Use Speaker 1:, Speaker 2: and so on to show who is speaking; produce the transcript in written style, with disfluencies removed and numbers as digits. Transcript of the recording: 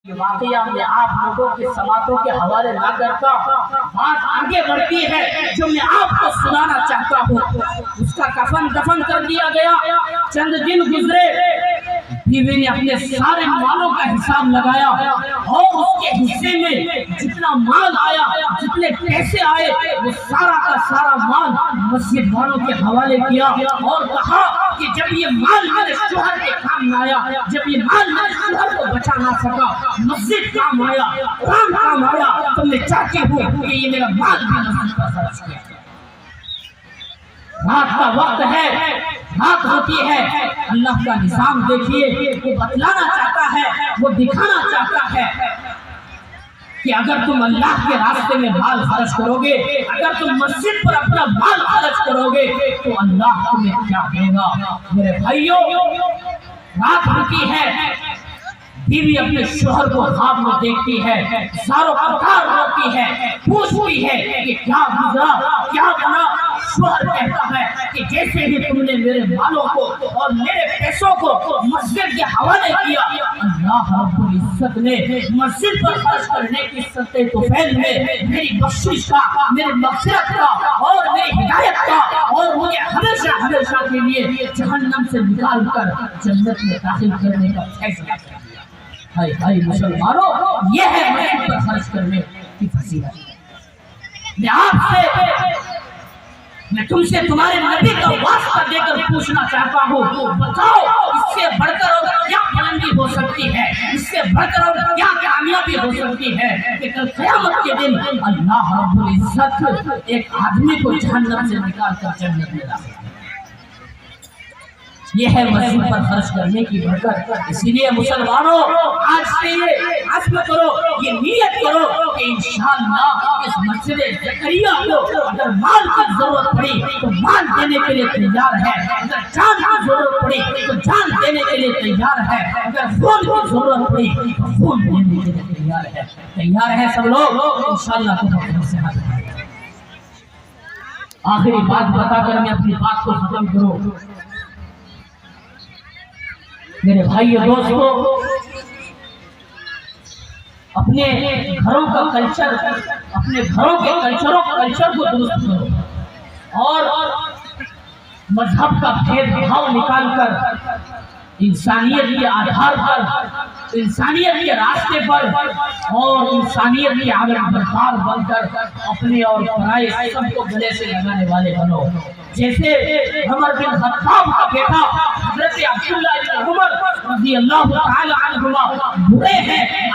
Speaker 1: واقعہ میں آپ لوگوں کے سماعتوں کے حوالے نہ کرتا، بات آگے بڑھتی ہے جو میں آپ کو سنانا چاہتا ہوں۔ اس کا کفن دفن کر دیا گیا، چند دن گزرے، بیوی نے اپنے سارے مالوں کا حساب لگایا اور اس کے حصے میں جتنا مال آیا، جتنے پیسے آئے، وہ سارا کا سارا مال مسجد والوں کے حوالے کیا اور کہا کہ جب یہ مال میرے شوہر کے کام نہ آیا، جب یہ مال میرے شوہر کو بچا نہ سکا، مسجد کام آیا، قرآن کام آیا، تو میں چاہتی ہوں کہ یہ میرا مال بھی مسجد پر خرچ کیا۔ رات کا وقت ہے، رات ہوتی ہے، اللہ کا نظام دیکھیے، وہ بتلانا چاہتا ہے، وہ دکھانا چاہتا ہے کہ اگر تم اللہ کے راستے میں مال خرچ کرو گے، اگر تم مسجد پر اپنا مال خرچ کرو گے تو اللہ تمہیں کیا دے گا۔ میرے بھائیوں، رات ہوتی ہے، بیوی اپنے شوہر کو خواب میں دیکھتی ہے، زاروں پکار ہوتی ہے، پوچھتی ہے کہ کیا گزرا، کیا بنا۔ شوہر کہتا ہے کہ جیسے ہی تم نے میرے مالوں کو اور میرے پیسوں کو مسجد کے حوالے کیا، اللہ رب العزت نے مسجد پر خرچ کرنے کی سطح طفیل میں میری بخشش کا، میری مغفرت کا اور میری ہدایت کا اور مجھے ہمیشہ ہمیشہ کے لیے جہنم سے نکال کر جنت میں داخل کرنے کا فیصلہ کیا۔ ہائے ہائے مسلمانوں، یہ ہے مسجد پر خرچ کرنے کی فضیلت۔ میں تم سے تمہارے نبی کا واسطہ دے کر پوچھنا چاہتا ہوں، بتاؤ اس سے بڑھ کر اور کیا بلندی ہو سکتی ہے، اس سے بڑھ کر اور کیا کامیابی ہو سکتی ہے کہ کل قیامت کے دن اللہ رب العزت ایک آدمی کو جہنم سے نکال کر جنت میں ڈالے۔ یہ ہے مسجد پر خرچ کرنے کی برکت۔ اسی لیے مسلمانوں، آج سے یہ عزم کرو، یہ نیت کرو کہ انشاءاللہ اس مسجد زکریا کو اگر مال کی ضرورت پڑی تو مال دینے کے لیے تیار ہے، اگر جان کی ضرورت پڑی تو جان دینے کے لیے تیار ہے، اگر خون کی ضرورت پڑی تو خون دینے کے لیے تیار ہے۔ تیار ہے سب لوگ؟ انشاءاللہ تمہیں سے حاضر ہے۔ آخری بات بتا کر میں اپنی بات کو ختم کروں۔ میرے بھائی اور دوستو، اپنے گھروں کا کلچر، اپنے گھروں کے کلچر کو درست کرو اور مذہب کا بھید بھاؤ نکال کر انسانیت کے آدھار پر، انسانیت کے راستے پر اور انسانیت کے آگے بردار بن کر اپنے اور پرائے سب کو گلے سے لگانے والے بنو۔ جیسے عمر بن خطاب کا بیٹا حضرت عبداللہ بن عمر رضی اللہ تعالی عنہما برے ہیں،